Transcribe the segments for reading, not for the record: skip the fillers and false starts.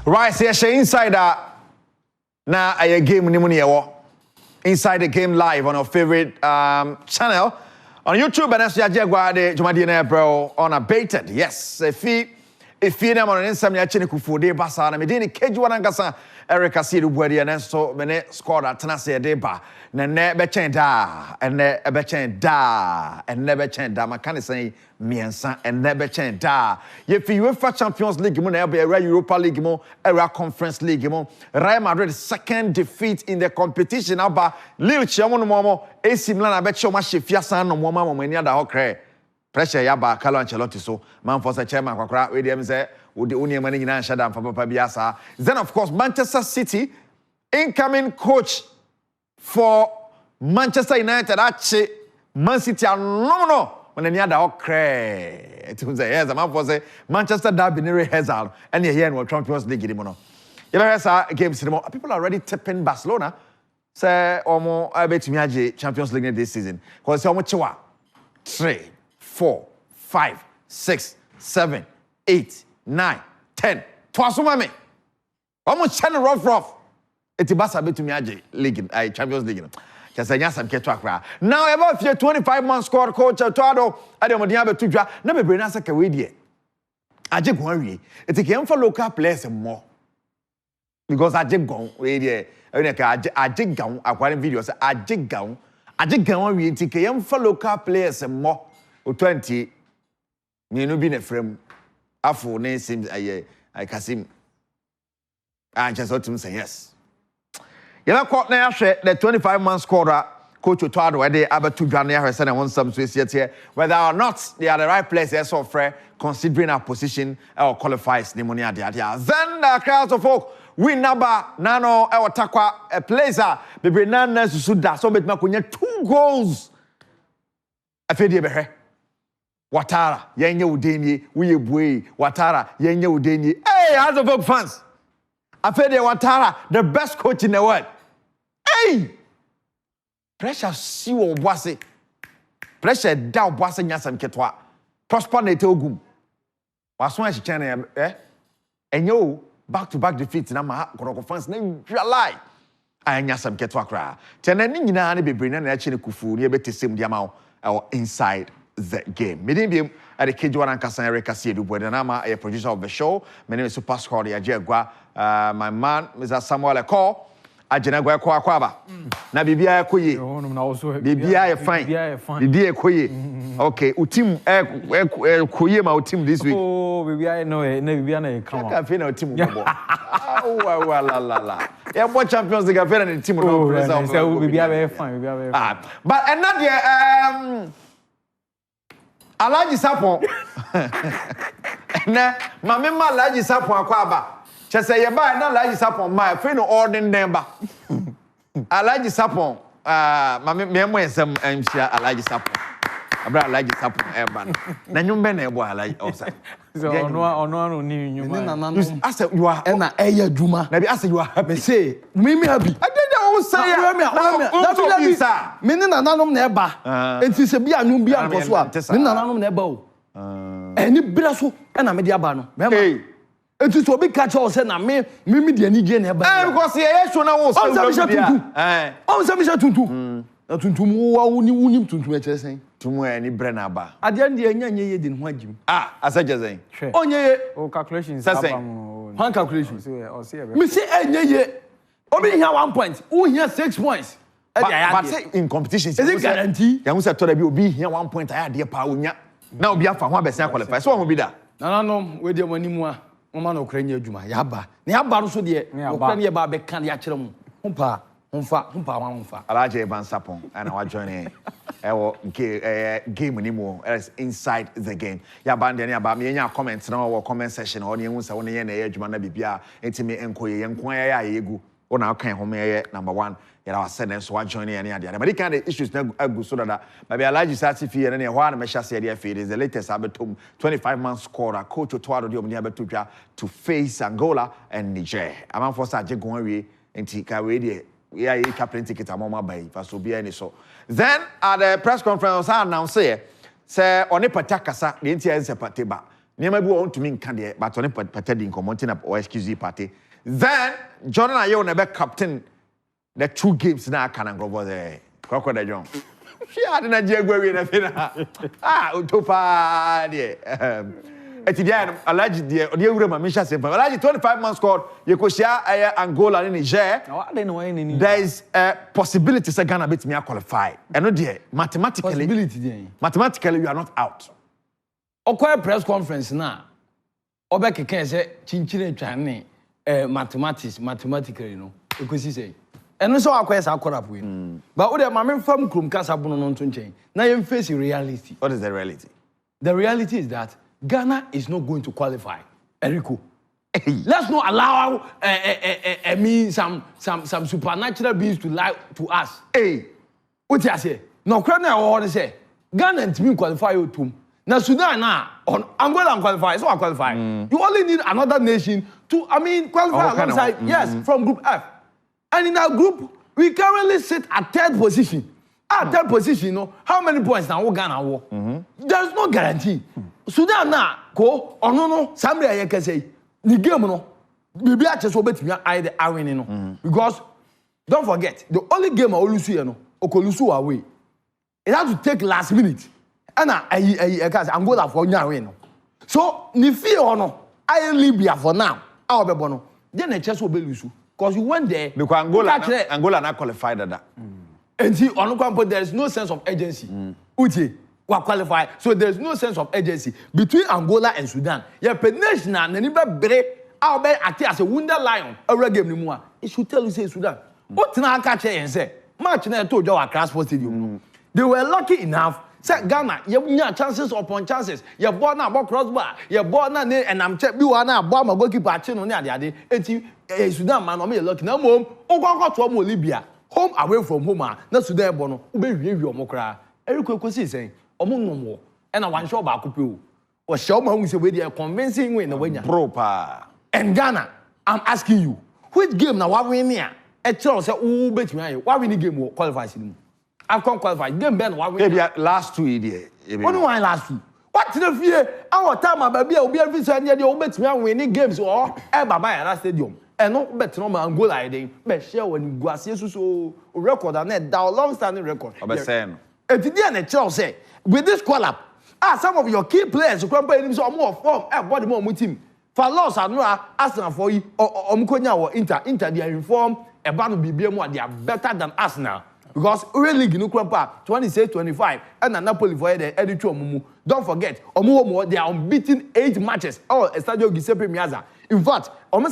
Right, so you're inside that. Now, a game inside the game live on our favorite channel on YouTube. And as you are Jumadina bro on a baited. Yes, if you them on Instagram, you're checking for day basa. I'm doing Kejuanangasa. Eric Asidu Wedi and so many scored at Tanasi Deba. Nene Bechenda and never chenda and never chenda. My can say Miensa and never chenda. If you UEFA Champions League, you will be a Europa League, a Conference League. Real Madrid's second defeat in the competition. Aba Lil Chiamono Momo, AC Milan, I bet you much Fiasan no Moma when you're the Hokre. Pressure Yaba, Carlo Ancelotti, so man for the chairman, with them say. The only money in Shadam for Papa Biasa. Then, of course, Manchester City, incoming coach for Manchester United. Actually, Man City are no. When they are the okre, it was yes, a man for say Manchester Derby near Hazard, and here in Champions League. You know, games people are already tipping Barcelona. Say, I bet me Champions League this season. Because how much 3, 4, 5, 6, 7, 8. 9, 10. Twasuma me. Almost 10 rough. It's Basa to me league, Champions League. Just a yes, I'm getting now about your 25 months score coach Adom. Adom Diabe to never bring us a Kawidi. I just worry. It's a game for local players and more. Because I just go radio. I just go acquiring videos. I just go it's a game for local players and more. 20. You know, being a frame. Afo name seems I Kasim. I just heard him say yes. You know, caught now the 25 months scorer, Coach Otado, where they have to Ghana has and want some Swiss yet here, whether or not they are the right place, yes, or fair, considering our position or qualifies pneumonia. Then the crowds of folk, we number Nano, our Takwa, a placer, the Brennan Suda, so bet Macunia 2 goals. I feel you, Watara, yenye udeni, we bwe, Watara, yenye udeni. Hey, as a folk fans, I feel Watara, the best coach in the world. Hey! Pressure see o boise. Pressure down boise nyasam ketwa. Prosper na tegum. Waso a chichane and yo back-to-back defeats na ma koroko fans na realize. I nyasam ketwa kra. Tena ni nyina na bebre na na chi ne kufu ne betesem dia ma o inside the game. Me didn't be at the Kejuanangasa Eric Asidu Wedi. I'm a producer of the show. My name is Super Squad Yajegwa. My man, Mr. Samuel Eko. Ajenagwa Kwaba. Na bibia ekoye. Bibia fine. Bibia ekoye. Okay, utim ekoye ma utim this week. Oh, bibia no bibia na come on. Ka fe na utim go. Oh la. Yeah, what Champions League affair na team no present. So bibia very fine, But another Alaji Sapon. Na mamema Alaji Sapon akwaba. Chese yeba na Alaji Sapon my friend ordin number. Alaji Sapon memo ensem emsia Alaji Sapon. Abra Alaji Sapon eba. Na nyumbe na ebo Alaji outside. So ono ni nyuma. Asa you are na eya dwuma. Na bi asa you are happy. Say me happy. Say ya na me ne nananom na eba enti se bia anum bia nkoso a me nananom na eba o eni bira so na me de aba no me ma enti so bi catch us say na me de ani je na eba because ye show na wo so so me tuntu na tuntum wo unim tuntum e kire sen tumu ani bra na aba ade ande anya ye de ho agim asaje zen onye o calculations one calculation me say anya ye obi here 1 point who here 6 points but say in competition is it guarantee ya say to da bi obi here 1 point aya de pa onya na obi afa ho abesan qualify so ho bi da no we de mani mu a mo ma no kranya adwuma ya ba na ya ba ro so de okra ne ba be kan ya kire mu humpa Alaje Ban Sapon and our journey game anymore inside the game. Ya band any about me any comments now or comment section or you say only na edwuma na bibia entimi enkoye yenkwan ya yegu ona kan home number 1 ya was send so journey any ade but the kind of issues na agu so that maybe Alaji certificate and ho na measure say dey is the latest abetom 25 months scorer coach Otwado de omni abetodwa to face Angola and Niger. Amam for say gon we enti ka we dey we are captain ticket among by for be any so. Then at the press conference I announced say on a patakasa the NTS Pateba Never be on to me candy, but on a Partey in commenting up or excuse party. Then Jordan Ayew never captain the 2 games now can go over there. Crocodile John. She had an idea where Utopa, at the end, alleged the Uriama Misha said, but alleged 25 months scored, you could share Angola in Niger. There is a possibility that Ghana beats me qualify. And no, dear, mathematically, you are not out. Okwai press conference now. Obeke can say, Chinchine Chane, mathematically, you know, because he say. And so I quest our corrupt win. But what am from Krum Casabon on to change? Now you face reality. What is the reality? The reality is that Ghana is not going to qualify. Eriko. Let's not allow some supernatural beings to lie to us. Hey, what you say? No, Krana or say Ghana and me qualify you too. Now Sudan now on Angola qualify, so I qualify. You only need another nation to qualify alongside from Group F. And in our group, we currently sit at 3rd position. At 3rd position, you know, how many points now Ghana war? There's no guarantee. Sudan now, go, or no, somebody I can say, the game, no, maybe I just obey me, I win, you know. Because, don't forget, the only game I always see, you know, Okolusu away. It has to take last minute. And I can't go for now, you know. So, ni fear or no, I in Libya for now. I'll be bono. Then I just obey Lusu. Because you went there. Because Angola not qualified at that. And see, on there is no sense of urgency. Uche, we qualify. So there is no sense of urgency between Angola and Sudan. Yeah, nation and anybody bre, I'll be acting as a wounded lion. A reggae anymore. It should tell you say Sudan. What now catch and say? Match now told you our transport stadium. They were lucky enough. Say Ghana, you have chances upon chances. You born now about crossbar. You born now and I'm check you are now bomb a goalkeeper chin on the other day. Sudan man, I'm lucky. No mom. Oh, go to Libya. Home away from home. Now Sudan bono. Ube review mokra. Eric Kosi saying, "Omo no more." And I want show back up. Or show my who say we are convincing way in the way. Proper. And Ghana, I'm asking you, which game now? What we near? A child say, "Oh, bet me, why we need game qualifies him." I've come qualified. Game Ben, what we maybe last 2 years. What do I last 2? What the fear? Our time, my baby, will be every Sunday. You bet me, winning games or ever buy a stadium. And not bet no man go like them. Bet share when you go see so record and that long standing record. Obscene. And today, and the child say, with this call up, some of your key players who come play some more form, body more with him. For loss, I know Arsenal for you or Mukonya or Inter, they are informed about BBM, they are better than Arsenal. Because we league no crap 26-25 and Napoli for the editor Mumu. Don't forget, they are unbeaten 8 matches. Oh, Estadio Giuseppe Meazza. In fact, I'm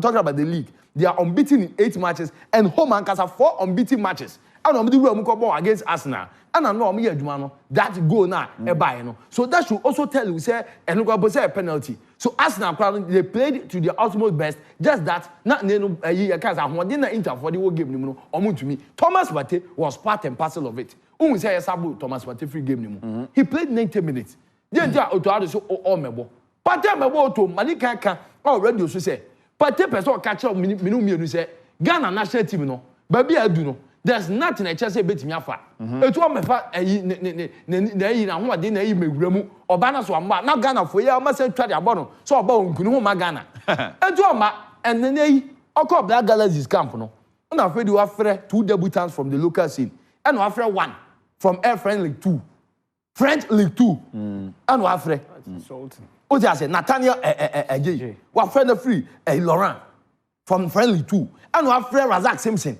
talking about the league. They are unbeaten in 8 matches and home and Casa 4 unbeaten matches. And I'm doing against Arsenal. And I know that goal now, so that should also tell you, say, and look up a penalty. So Arsenal, they played to their utmost best. Just that, not a year, because I didn't enter for the whole game. To me, Thomas Partey was part and parcel of it. Who say Thomas Partey free game? He played 90 minutes. Then they are to all mebo. Partey mebo to Malika already also say. Partey person catch up minimum say Ghana national team no. Baby I do no. There's nothing I just say bet me afa. It one me fa na ho ade na yi mewuramu oba na so amba na Ghana for ya ma say twa de abono so oba onkunu ho ma Ghana. Etu oma enene yi okọ Black Galaxies camp no. Na afraid you afre 2 debutants from the local scene and afre 1 from Air French League 2. French League 2. And afre insulting. O just say Nathaniel Ejay. Wa friend free Laurent from French League 2. And afre Razak Simpson.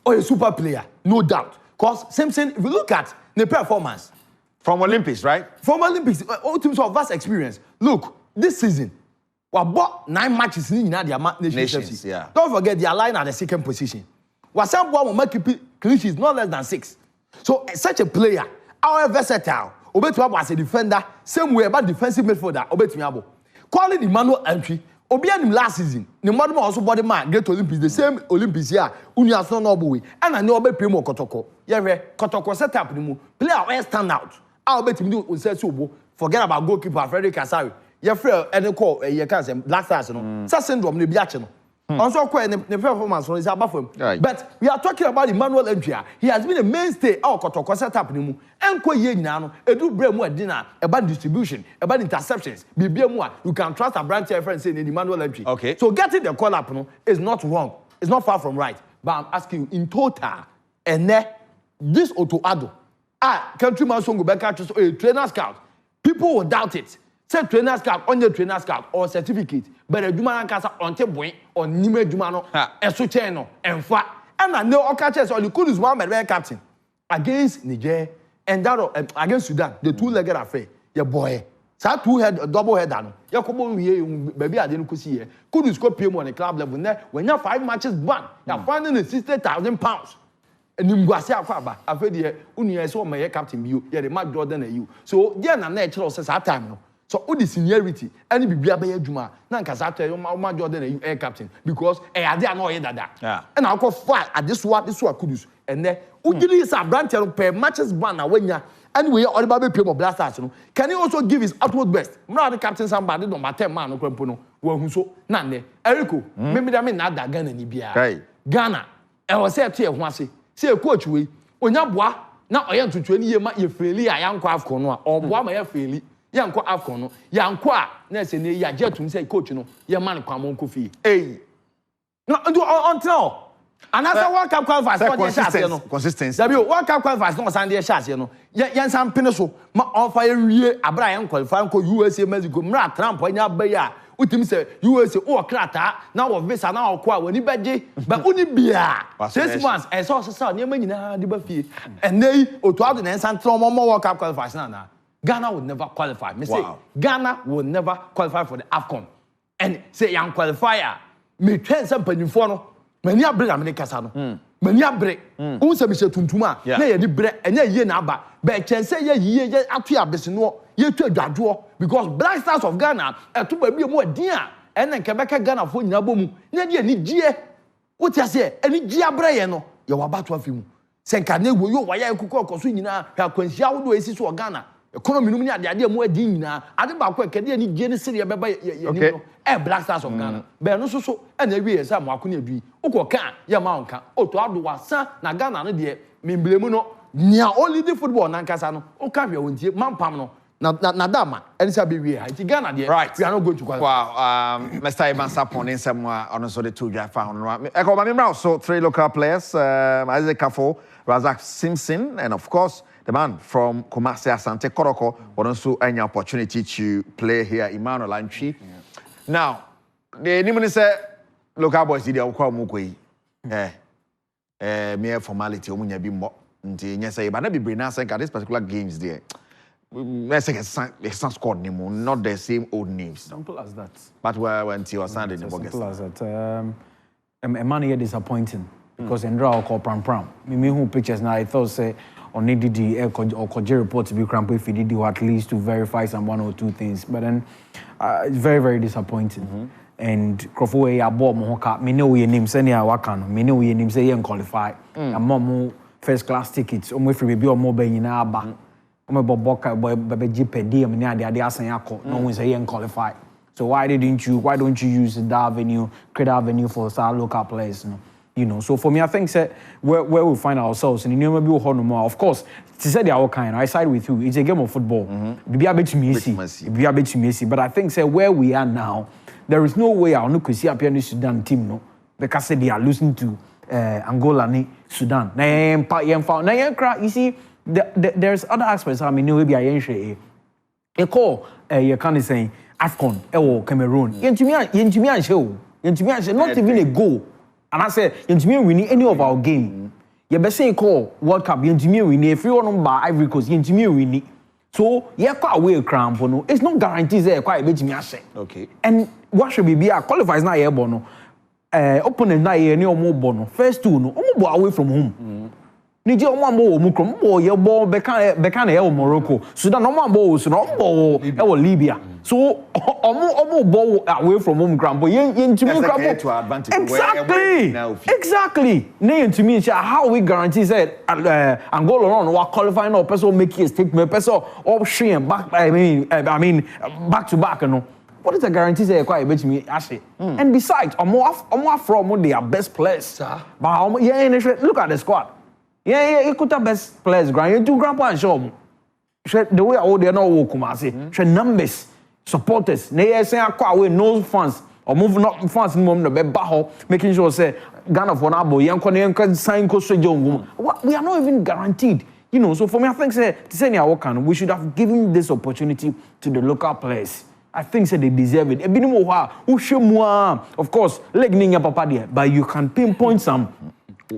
Or a super player, no doubt. Because Simpson, if you look at the performance from Olympics, right? From Olympics, all teams of vast experience. Look, this season, we bought 9 matches in the nations. Yeah. Don't forget, they are lying at the 2nd position. Some will make clean sheets not less than 6. So, such a player, our versatile, Obetuabo as a defender, same way about defensive midfielder, Obetuabo. Calling Emmanuel entry. Obianim last season, the modern also body man get Olympics, the same Olympics here, Unia so noble way. And I know about Primo Kotoko. Yeah, Kotoko set up the move. Player where stand out. I'll bet him do say so. Forget about goalkeeper Frederick Kasari. Yeah, Fred and call you can't say Black Stars, no. Such syndrome, the Biachino. Also, the performance is above him. But we are talking about Emmanuel Entria. He has been a mainstay. Our Kotoko set up in him. And Koye Nano, a do bring more dinner about distribution, about interceptions. You can trust a branch friend saying Emmanuel Entry. Okay. So getting the call up is not wrong. It's not far from right. But I'm asking you in total, and this Otto Adom, countryman song go back to a trainer scout. People will doubt it. Say trainer scout on your trainer scout or certificate, but a Juma Casa on Teboy or Nime Jumano, and Sucheno, and Fa. And I know all catches or you could use one red captain against Niger and that against Sudan, the two-legged affair. Your boy. So double head down. You come on here, baby. I didn't see here. Could you score PM on a club level? When you have 5 matches won, you're finding £60,000. And you go say Aquaba. I feel the Unia so my captain you, yeah, the Mark Jordan and you. So yeah, na natural says that time no. So all the seniority, any be a Juma, Nankasata, my Jordan and you air captain, because I didn't know that. Yeah. And I'll go fight at this one could use. And then Ujili is a branch per matches one when ya anyway all the baby people blasters. Can he also give his utmost best? Not the captain somebody no matter man no Crampono, who so none. Erico, maybe that mean not that Ghana in Ibia. Ghana, I was said to once. Say a coach we Onyabwa now I am to 20 years you fairly I am quite corner or one my fairly young quite afcono young qua next in ya jet to say coach no your man come coffee hey no do until and as I walk up qualifies consistency walk up qualifies no Sunday shots you know yan some pinaso ma offer Abraham qualifying ko USA Mexico mra Trump anya beya utim say USA o krata na wo visa na o kwa woni beje ba uni bia 6 months e so so ne ma nyina de ba fie enei otu ado na ensantre mo World Cup qualifiers na Ghana would never qualify me say Ghana will never qualify for the AFCON and say young qualifier me twen some panifo no mani abre na me kasa no mani abre un se me se tuntuma na ye ni bre enya yie na aba be chense ye yie atu abese no ye tu adwado because Black Stars of Ghana eto ba bi mu adin a ene nke beka Ghana fo nyina bomu na die ni gie wotia se eni gie abre ye no ye wabato afimu se nka na wo yo waya ekuko okoso nyina hwa kwansia wo do esi so Ghana economy no mu ni ade mu adin nyina ade ba ko ekede ni gie ni sire beba ye ni no Black Stars of Ghana be no so ena wi esa mo akoni adui ukoka ya ma onka oto ado wasa na Ghana no de memblemu no nia only the football na nkasa no oka hwe wontie mampam no na dama enisa be wi ha ti Ghana de we are not going to qualify. Wow, Mr. Ivan Sapon in some on so the two dry found right. I got my so 3 local players, Isaac Kafo, Razak Simpson, and of course the man from Kumasi Asante Koroko would also any opportunity to play here, Emmanuel Antwi. Now, the name say local boys did the call Mukwe. Mere formality, Omunya Bimbo, and say, but not be bring us this particular games there. Let's say it's not squad anymore, not the same old names. Simple as that. But when you are standing in the simple as that. A man here disappointing because in draw call pram. Me who pictures now I thought say on needed the or Koji report to be cramped if he did do at least to verify some 1 or 2 things. But then it's very, very disappointing. And Crawford I bought Mohoka, me know your name, send ya wakan, me know your name say you qualify. And more first class tickets, almost free baby or more in Aba. I'm about Boka boy baby per diem near the Adiasan no one say you qualify. So why don't you use that avenue, create avenue for our local players? You know, so for me, I think where we find ourselves and you maybe we'll more. Of course, to say they are all kind. I side with you. It's a game of football. Be a bit messy. But I think where we are now, there is no way I'll not see a piano Sudan team no because they are losing to Angola ni Sudan. You see, there's other aspects. I mean, maybe I share. A call you can't say AFCON or Cameroon. Not even a goal. And I said, we need any of our game. You better say call World Cup. We need if you want to buy Ivory Coast. We need. So you quite away cramp. No, it's not guaranteed there. Quite a okay. And what should be a qualifies now? Here, bono. Opponent now here. No more bono. First 2 no. Away from home. Nigeria one more Mukrom. Oh, your ball. Bekane Morocco. Sudan no more balls. No more Libya. So, ball away from home, Grampo. Exactly. Name to me, how we guarantee that Angola on what qualifying or person make a statement, person or shame back. I mean, back to back, you know. what is the guarantee say quite bet me actually? And besides, omo from their best players. But look at the squad. Yeah, you could have best players. You do grandpa and show. The way all they know Kumasi. She numbers, supporters. They say I no fans or moving up fans in the baho, making sure say Ghana for Nabo, young sign coach we are not even guaranteed. You know, so for me, I think we should have given this opportunity to the local players. I think they deserve it. Of course, leg ninja papa there, but you can pinpoint some.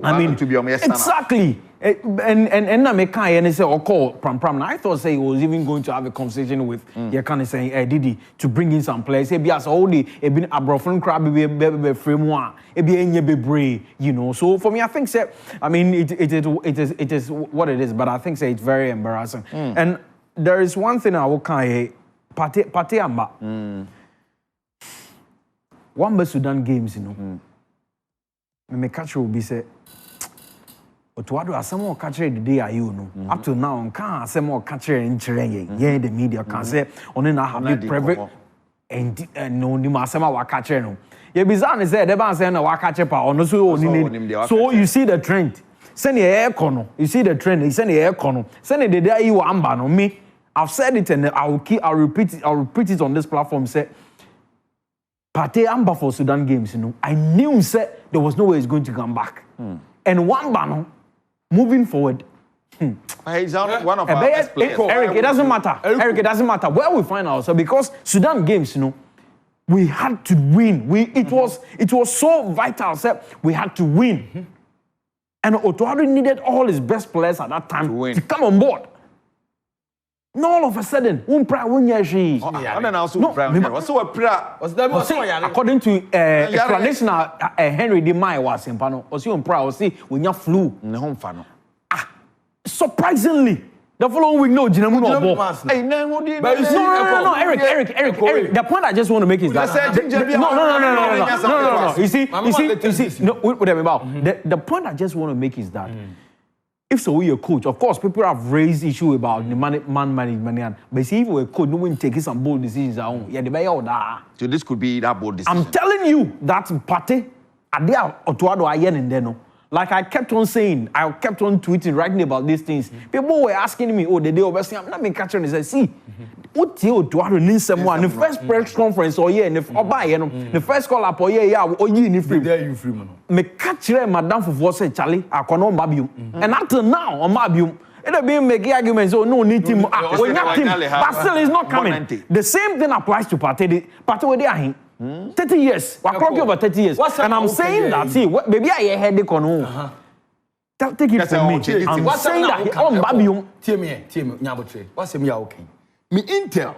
I mean, to be exactly. And I make and say or call Pram. I thought say he was even going to have a conversation with you kind of saying Didi to bring in some players. Be as all the been a brofun crab be framework. Be brave, you know. So for me, I think say I mean it is what it is, but I think say it's very embarrassing. And there is one thing I will kind Partey amba. One best Sudan games, you know. Me catch will be say. Otuado asemo catcher the day are you no up to now on can asemo catcher in chirenge yeah the media can say on na have private and no ni asemo wa catcher no ye bizarre say the ban say na wa catcher pa ono so oni so you see the trend send the air kono you see the trend you send the air kono send the day you amba no me I've said it and I'll repeat it on this platform say Partey amba for Sudan games you know I knew say there was no way he's going to come back and one bano moving forward. He's one of our best players. Eric, it doesn't matter. Eric, it doesn't matter where we find ourselves because Sudan games, you know, we had to win. It was so vital. So we had to win. And Otuado needed all his best players at that time to come on board. No, all of a sudden, according to explanation, Henry Di Mai was in Pano, or see on proud, see when you flew in the home fan. Surprisingly, the following week, no, no, Eric. The point I just want to make is that no. You see, no, whatever about the point I just want to make is that. If so, you're a coach. Of course, people have raised issue about the man management. But see, if we're a coach, no one taking some bold decisions. Yeah, the all that. So this could be that bold decision. I'm telling you that Partey, Adom, Otuado, Ayen, and Deno. Like I kept on saying, I kept on tweeting, writing about these things. People were asking me, oh, the day over, I'm not being catching. They said, see, what you Otuado needs someone. The first press conference, or yeah, the first call up, or yeah, or you in free. There you free, man. Me catch Madame for say Charlie, I can on Babium. And until now, on Babium, it'll be making arguments, oh, no need him. But still, he's not coming. The same thing applies to Partey. Partey, where they are him. 30 years. We're clocking over 30 years. And I'm saying that, see, maybe I headache on home. Take it from me. I'm saying that on Babium. Tell me, Nyabotre, what's me okay? Me Intel,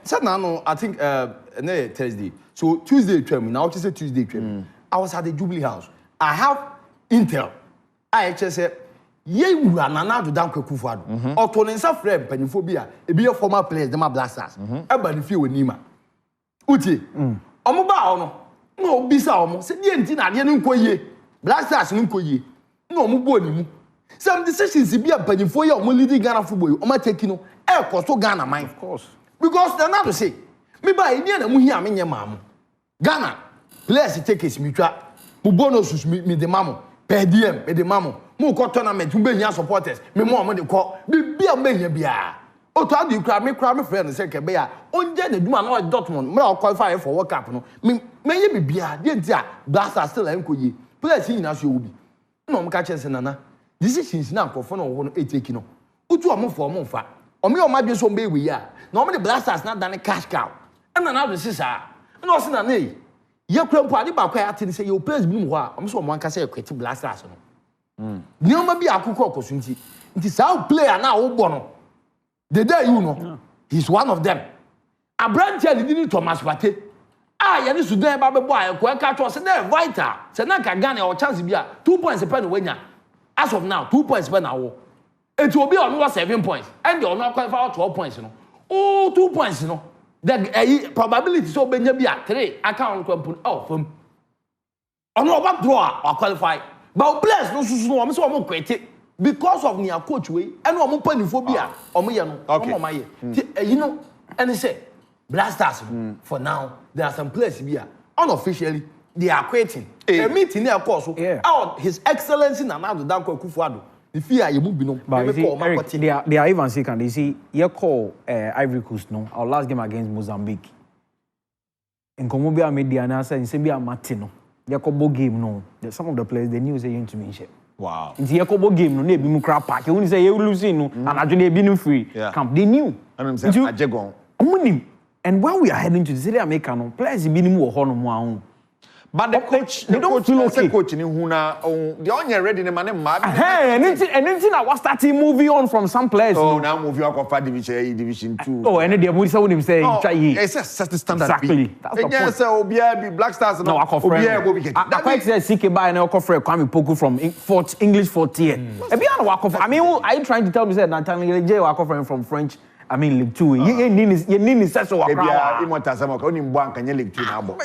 so now, I think, Thursday. So Tuesday, now it's a Tuesday. I was at the Jubilee House. I have Intel. I just said, ye run another down Kufado. Or Tonensa friend, Peniphobia, a be a former player, the Blasters. Everybody feel with Nima. Uti, Omoba, no, Bisa, said the Entina, Yenunkoye, Blasters, Nunkoye, no Muboni. Some decisions be a Penifoya, Molidi Ghana football, or my taking air costo Ghana, mine, of course. Because they're not to say, me by Indian and Muhia, Minya Mam. Ghana, players take his mutual, Mubonos, me the mammo, per diem, me the mammo, Moko tournament, Mubenia supporters, me more money call, be a mania beer. Oh, to you crab me friend and second bear. On Jenny, do not Dortmund, more qualify for World Cup. May be beer, dear, Blaster still and could players in as you will be. No, catches and Nana. Decisions now for fun or 8 taking. Utu a move for a month. Or me or my be some baby, yeah. Normally, Blasters not done a cash cow. And another sister. No, sin a nay. Your club party back where I say your place bloom. I'm so one can say a quitty Blasters. No, maybe a cook or Sunti. It is our player now, Bono. The day you know, he's one of them. A brand tell you Thomas Partey. Ah, you need to do a baby boy, a quick catch was there, vital. Senaka Ghana or chance be 2 points a penny winner. As of now, 2 points per hour. It will be on 7 points. And you're not quite for 12 points, you know. Oh, 2 points, you know. The probability so be at 3. I can't put out from. On no back draw or qualify. But bless no so I'm quite because of near coach way and no penny phobia or me. Okay. You know, and he said, Blasters for now there are some players here unofficially they are quitting. A meeting there course out His Excellency Nana Danko Akufo-Addo. The fear you move no. But you see, Eric, they are even second. You see, you call Ivory Coast no. Our last game against Mozambique. In Colombia media na say in Serbia Martino. You call bo game no. Some of the players they knew say you to me. Wow. In the bo game no, they be crap pack. You say you losing no, and actually be no free. Camp they knew. And I'm saying Ajegon. And when we are heading to the city America no, players be no ho no mo. But the coach, they don't feel okay. Coach in Huna, the only ready the man mad. Hey, and anything I was starting moving on from some players. Oh, now moving on from Division 2. Oh, and the Abuja would say, it's a certain standard. Exactly. That's the point. So, Obiya Black Stars. No, I confirm. I quite say CK by and I confirm Kwame Poku from English 40. I mean, are you trying to tell me that Nathaniel J. I confirm from French? I mean, League 2. You need such a League 2 now.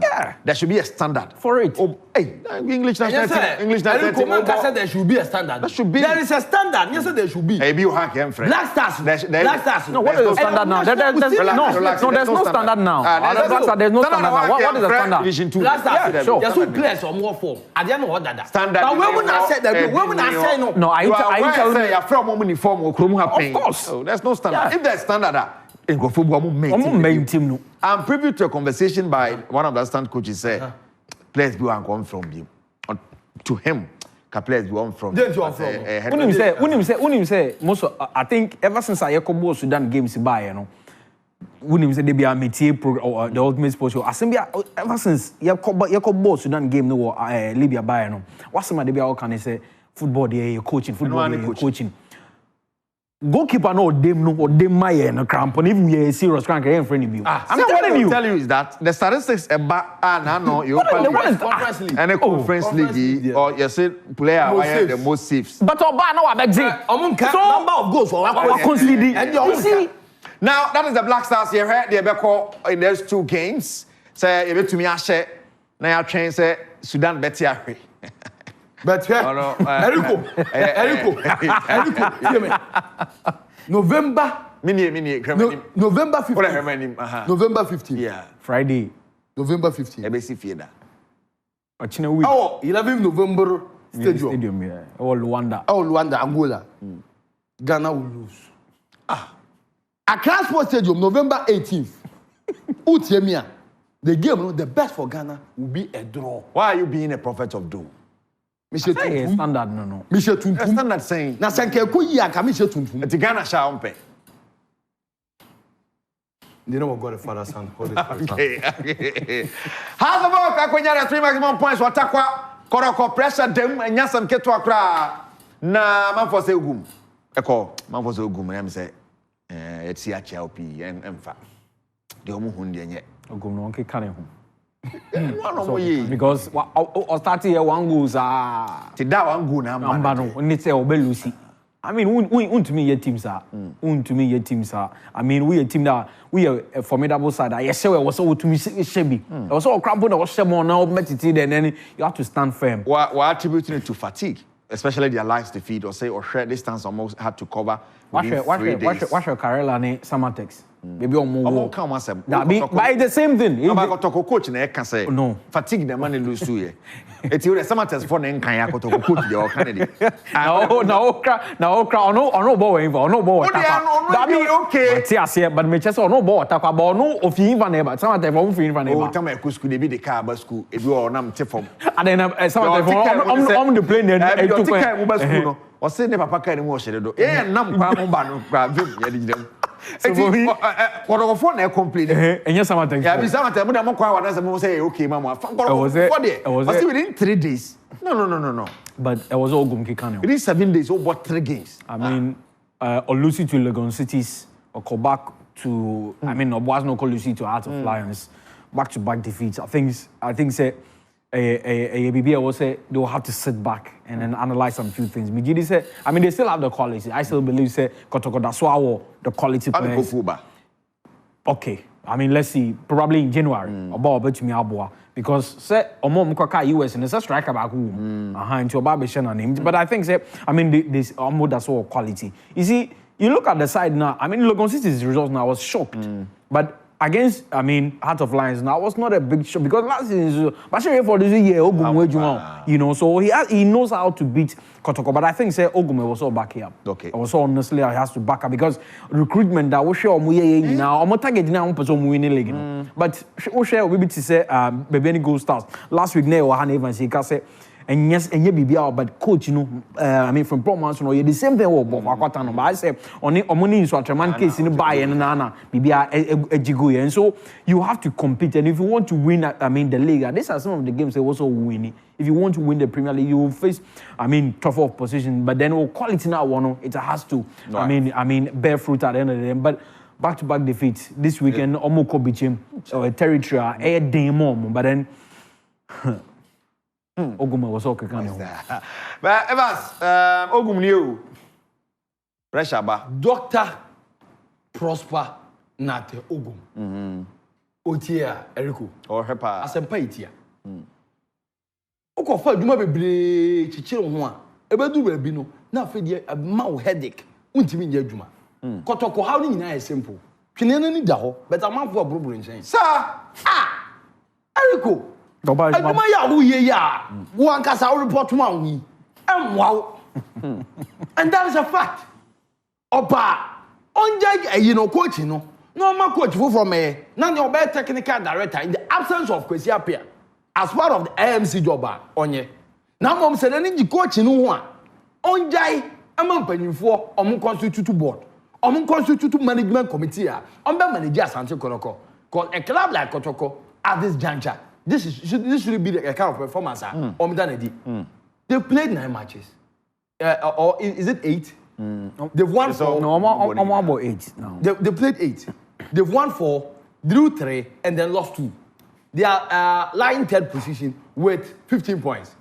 Yeah. There should be a standard for it. Oh, hey, English national team. English national team. Said there should be a standard. There should be. There is a standard. Yes, there should be. Hey, you have him, friend. Black Stars. Black Stars. No, what is the standard now? There's no standard now. There's no standard now. What is the standard? Division 2. Black Stars. There's two players or more form. At the end of what that standard. But when we not say that, when we not say no. No, are you telling me you're from one uniform or Krum Of course. Oh, there's no standard. If there's standard, in go football main team. I'm privy to a conversation by one of the assistant coaches said, players be one come from you. To him, can players be one from. When say most I think ever since I go Sudan games by when him say they be a métier or the ultimate sports show. Ever since you go Sudan game no Libya by what's some they be all can say football they coaching coaching. Goalkeeper no them no or them my no cramp and even you serious crank in front of you. I'm telling you. Tell you is that the statistics about no you conference league and a conference league or you say player why the most saves. But Oba no abeg number of goals for one league. You see now that is the Black Stars here they be call in those two games. Say you to me ahye na ya train say Sudan better ahwe. But Eriko, November. November 15th. November 15th. Yeah. Friday. November 15th. Ebesi Fieda. Oh, 11 November Stadium. Yeah. Oh, Luanda, Angola. Ghana will lose. Accra Sports Stadium, November 18th. Utiemia. The game, the best for Ghana will be a draw. Why are you being a prophet of doom? Standard no. Michel Tuntum. Standard saying. Na sanke ko yi aka Michel Tuntum. The Ghana shall umpe. They know what God the Father Son. Okay. How's the work? Akwenya 3 maximum points watakwa koroko pressure dem enya sam keto akra na manfo se ogum. Eko manfo se ogum na me say eti acha opi emfa. De omu hu de enye. Ogum no nke kan ho. Because or starting here one goes to that one go now man need say obelusi. I mean to me your teams are to me your teams are I mean we a team that we are a formidable side. Yes sir was so to me shebi was all cramp on was shemo now metiti then you have to stand firm. We're attributing it to fatigue, especially their lives defeat or say or share distance almost had to cover. What's your Karela ne Samatex? Maybe on more. By the same thing. I'm going to coach na can say no fatigue the money lose to you. It's you the Samatex for na kan ya ko to coach your candidate. No ball info no ball. That be okay. But me just no ball attack ball no of info neighbor. Samatex for info neighbor. Oh, tell me school dey be the car bus school. If you are na mte form. And then Samatex on the plane then I took time bus school no. O say ne papa kan mu o shede do. Nam kwa mo ba no kwa vim ya di dem. So for me, what of phone I complain. And yes, I'm yeah, be some time I'm quite one say okay, mama. Was within 3 days. No. But it was all Gumki Kano. Within 7 days, all but 3 games. I mean, Olusi to Legon Cities, or go back to I mean, Obuasno Olusi to Heart of Lions, back-to-back defeats. I think say ABB will say they will have to sit back and then analyze some few things. Mijidi say, I mean, they still have the quality. I still believe say Kotoko Daswawo, the quality players. Okay, I mean, let's see. Probably in January, about Betumi Abua, because say Omo Mukaka US and it's a striker back home. Into a barber name. But I think say, I mean, this Omo Daswawo quality. You see, you look at the side now. I mean, Legon City's results now, I was shocked. But against, I mean, Heart of Lions now, I was not a big shock because last season, Bashir for this year, you know, so he knows how to beat Kotoko. But I think say Ogume was all back here. Okay. I was honestly, I has to back up because recruitment that we share now, I'm target now person winning league. But we share we be to say baby any goal stars. Last week, now I even say and yes, and you be but coach, you know, I mean, from Promonds, you know, the same thing. But I say, only in such a man case in the buy and nana, maybe a jigu. And so you have to compete. And if you want to win, I mean, the league, these are some of the games they also winning. If you want to win the Premier League, you will face, I mean, tougher opposition. But then, quality now, one, it has to, right. I mean, bear fruit at the end of the day. But back-to-back defeats this weekend, Omoko Bichim, or territory, a demo, but then. Ogum was okay, kind of. But Evans, Ogum knew. Pressure, ba. Dr. Prosper Nate Ogum. Otia Erico. Or Hepa. Asempa Itia. Oko fa duma bebre chichire ho a. Ebedu bebi no. Na fe de ma headache. Untimi nya adwuma. Kotoko how ni nyina simple. Twene na ni da ho, but amanfo abrobro nchen. Sir, Erico. Aduma ya wo ye ya. Wo ankasa wo report ma wo. Emwa. And that is a fact. Opa, onjay you know coach no. Normal coach from me. Now the obey technical director in the absence of Kwesi Appiah as part of the AMC job onye. Now mom said any coach no ho a. Onjay amampanyimfo omo constitute board. Omo constitute management committee a. Ombe manage Asante Kotoko. Cause a club like Kotoko at this juncture, this should be the kind of performance They played 9 matches. Or is it 8? They've won 4. No, I'm about 8 now. They played 8. They've won 4, drew 3, and then lost 2. They are lying 3rd position with 15 points.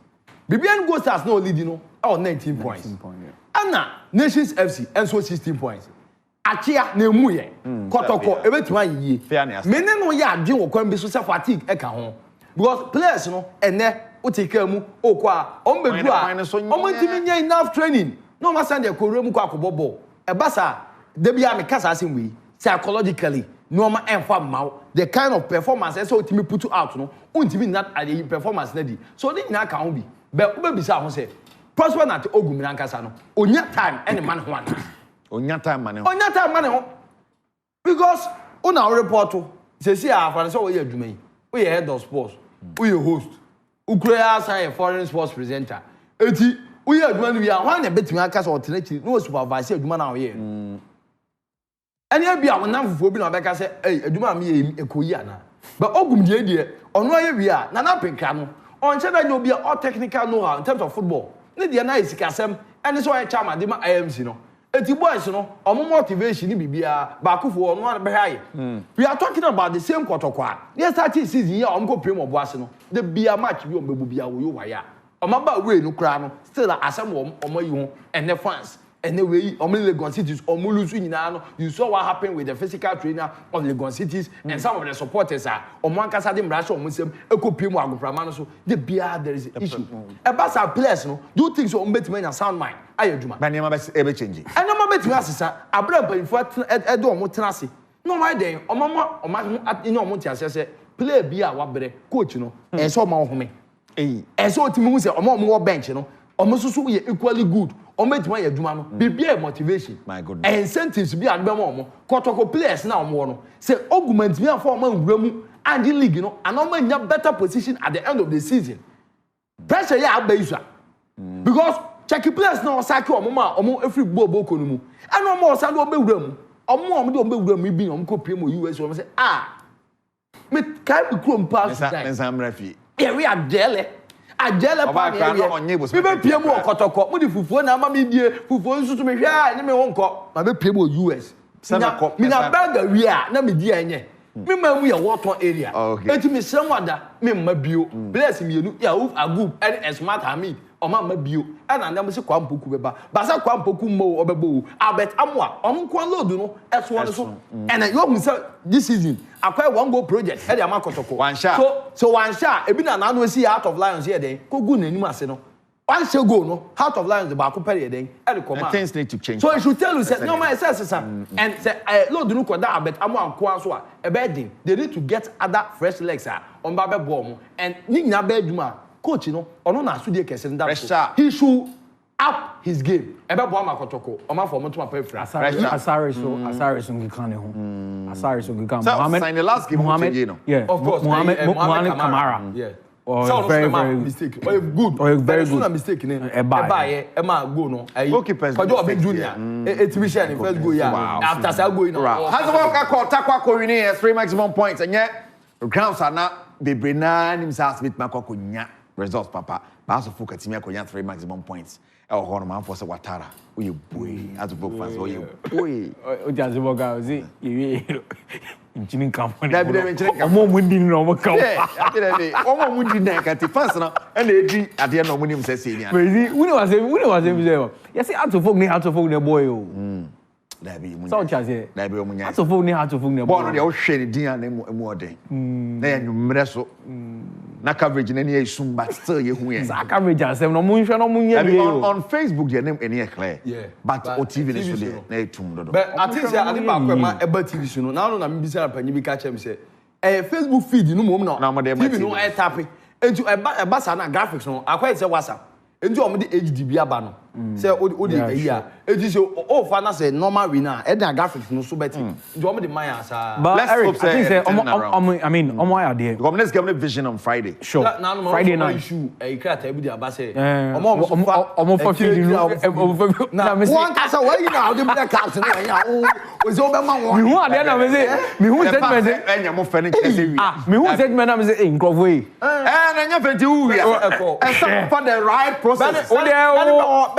BBN Ghost has no lead, 19 points. Anna, Nations FC, and so 16 points. Achia Nemuye, Kotoko, everything ye. Fairness. Mene no ya adwin wo kwan bi so fatigue eka ho. Because players no ene utika mu okwa ombedu a omantimi nya enough training. No ma send e korura mu kwa akobobbo. Ebasa de bia me kasa asem wi psychologically no ma enfa maw the kind of performance so ultimate put out no untimi not the performance na di. So ni nyina ka ho bi. Be obebisa ho say Prosper Nate Ogum na nkasa no onya time any man ho an. Onya time money. Onya time money. Because una report say see afan so we adwuma yi. We head of sports. We host. Ukreya sign a foreign sports presenter. Eti we adwuma no bia wan na betimi aka so alternative no supervise adwuma na we. Anya bia wonam fufu bi na obeka say eh adwuma me ekoyi ana. But Ogum die ono aye wi a na na penka no. On che da nyo bia all technical know how in terms of football. Ne dia na isikasem ene so e chama de ma AMC no. Eti boys no omo motivation ni bibia ba akufo no an be haye. We are talking about the same Kotoko. Yes, start season here omo go premier boase no. The bia match bi omo bebu bia wo yo waya. Omo ba we no kra no still asem omo yi ho and the fans and the way omo Legon Cities omo lose nyina no. You saw what happened with the physical trainer of Legon Cities and some of the supporters are omo ankasa de mrasho omo sem ekopie mu agoframa no so the bia there is an issue. Ebasa players no do things so omo betime na sound mind. Ayeduma. Ba niam be ebe change. Enoma betimi asesa abra panfo edo omo tenase. No my den omo ino omo tiase se play bi a wabre coach no e so omo home. E so otimi hu se omo wo bench no omo susu ye equally good. Omo betimi ayeduma no bibia motivation. My goodness. Incentives bi an be mo omo Kotoko players na omo no say augment me afọ omo nwura mu and the league no and omo nya better position at the end of the season. Pressure ya abaisua. Because Checky players now saki omo every bobo konumu. And omo osando obewura mu. Omo de obewura mu bi omo ko PM US omo say me kai be krom pass time. Nsam refi. Yeah, we are jele. A jele pa me. We be PM Kotoko. Mo di fufuo na ama me die. Fufuo nsusu me hwa ne me wonko. Ma be PM US. Me na bag we a na me di anye. Me ma mu ya water area. Enti me sram wada me ma bio. Players me enu ya Agub and Smart Hamid. Oma mabio ana ndam se kwampoku beba basa kwampoku mo obebo Albert Amwa omko load no eso no so and you hu say this season akwai one goal project e dey am Kotoko one shot so one shot ebi na no see out of Lions here then ko gu nanim ase no Once you go, no, Heart of Lions the back period then, and the things need to change. So I should tell you, say no, my says, and say, Lord, do not go that, but I'm on Kwanswa, a bedding. They need to get other fresh legs on Baba Bomb and Nina Beduma, coach, you know, or no, Sudia Kessin. He should up his game. Eba Boama Kotoko, Oma for Montuma Pefra. Asari so Ngikane. Asari so Ngikane. Mohamed sign the last game, Mohamed, yeah, of course. Mohamed Kamara. Yeah. Oh, very mistake. Oh, good. Oh, very good. Not mistake. Emma go no. Goalkeepers. But you are junior. Exhibition first go yeah. After say go in. Has work call takwa ko win 3 maximum points and yet grounds are not be brina himself with makoko nya results papa. But also focus team akonya 3 maximum points. E o hono man for say Watara. We boy as a book fans we boy. O just work out see you Jimmy company. Omo mundi no omo ka. Omo mundi na ka ti fans na e na edi ade na omo nim say say ni. Crazy. We was say. Yes, how to folk ne boy o. Da bi mu. So chase. Da bi omo nya. How to folk ne boy. Boy no de o hwe ni din na emu oden. Na ya nwumre so. Na coverage na e sum but still ye hu ye. Sa coverage asem no mu nhwe no mu nya bi on Facebook the name any clear. Yeah. But o TV ne so de na etum do. But I think say ade ba kwa ma eba TV so no. Now na me bi say panyi bi ka chem say Facebook feed no mom no. TV no e tap. Enti eba sa na graphics no akwa say WhatsApp. Enti o me de HD bi aba no. Say o de ayi a. Enti say o fa na say normal we na e da graphics no so better. Enti o me de man asa. But Eric, I think say I mean omo ya there. Because let's give them vision on Friday. Sure. Friday night. Issue e krata bi de aba say. Omo for feed no. Na me say one kasa why you now the black caps no ya. O say o be ma won. Me hu ade na me say me hu statement say enya mo fe ne kese wi. Me hu statement na me say nkrofo yi. Na enya fenti wu wi. And for the right process.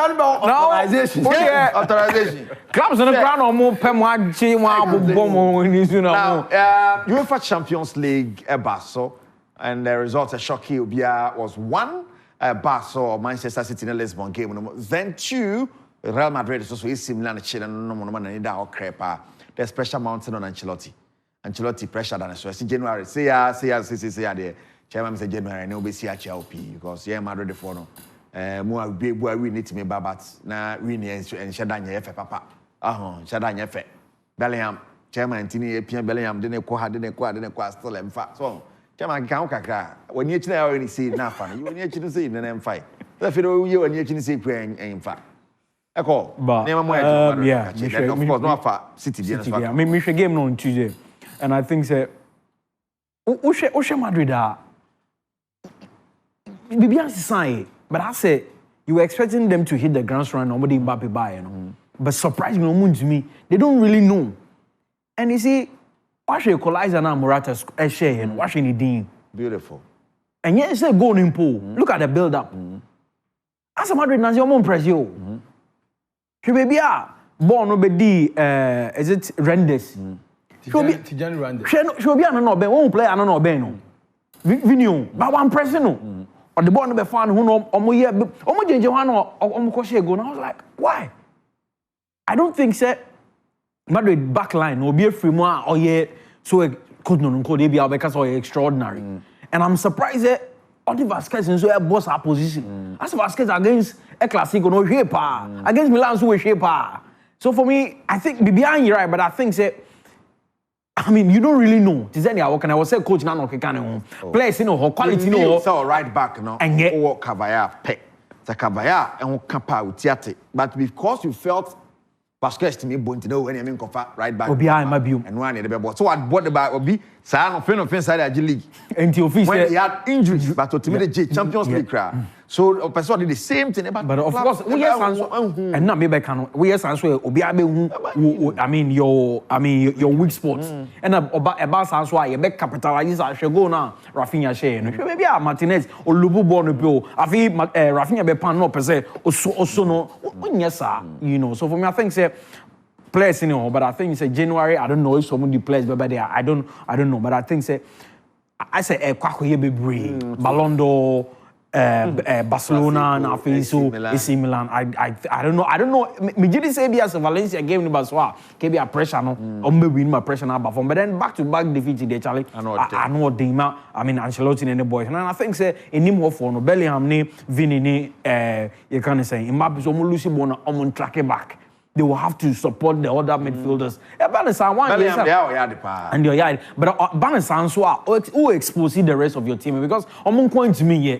Authorization. Authorization. Clubs on the ground or more pem one chi one bomb in Now, UEFA Champions League Basso, and the result of Shoki Ubia was 1 Basso of Manchester City in the Lisbon game. Then 2 Real Madrid is also similar to Chile and no man or crepa. There's pressure mountain on Ancelotti. Ancelotti pressure than so in January. Say there. Chairman say January and be see HLP because Madrid for no. More be we need to me but na we need and Shadanya F papa. Shadanya F. Bellingham, Chairman Tini Bellingham didn't quite still and fat. So Chairman Kaukaka, when you already see nothing, you need to see then fight. If you and you see praying in fact. Echo, but yeah, of course, not far City. I mean, we should game on Tuesday, and I think say, Osha Madrid are. Bibian say. But I say, you were expecting them to hit the ground run, nobody Mbappe by, you know. But surprisingly, to me, they don't really know. And you see, watch your equalizer now, Morata's share, and watching it in. Beautiful. And yet, it's a goal in pool. Look at the build up. As a Madrid, now you're more impressed, yo. Maybe born no be is it Rendes? Tijani Rendes. She will be an no, one player, no, no. Vinyo, but one person, no. Or the ball no be fan who no omo jenje wan omo ko share go. And I was like, why? I don't think say Madrid backline will be a free more or yet so could no dey be because so extraordinary. And I'm surprised that all the Vasquez so a boss our position. As Vasquez against a Clasico no shape against Milan so shape. So for me, I think Bibian right, but I think say I mean, you don't really know. I was say coach now no players no quality no. So right back no. And yet Kavaya pe. The Kavaya and Kapa utiate. But because you felt Vasquez to me bonti no when you mean kofa right back. Obi I mabium. And one the ball. So what bought the back Obi say no fin inside the league. And the office when he had injuries but to me the Champions League cry. So a person did the same thing about but of course we yes and not maybe can we yes answer Obi abe I mean your weak spots and about answer why you make capitalize I should go now Rafinha share no maybe Martinez or Lubu born bill afi Rafinha be pan no per se also no yes sir you know so for me I think say players you know but I think say January I don't know if some of the players but there I don't know but I think say I say Kwaku be Ballon d'Or Barcelona na so AC Milan. I don't know. Me did say be as Valencia game ni Barcelona. Ke be a pressure no. Ombe win my pressure na perform. But then back to back defeat the Charlie. I know Dima. I mean Ancelotti and the boys. And I think say enim ho for no Bellingham ni Vini ni you can say Mbappe so mo Lucy Bona on track back. They will have to support the other midfielders. And you're yeah. But Bannisan who expose the rest of your team because I'm going to me yeah.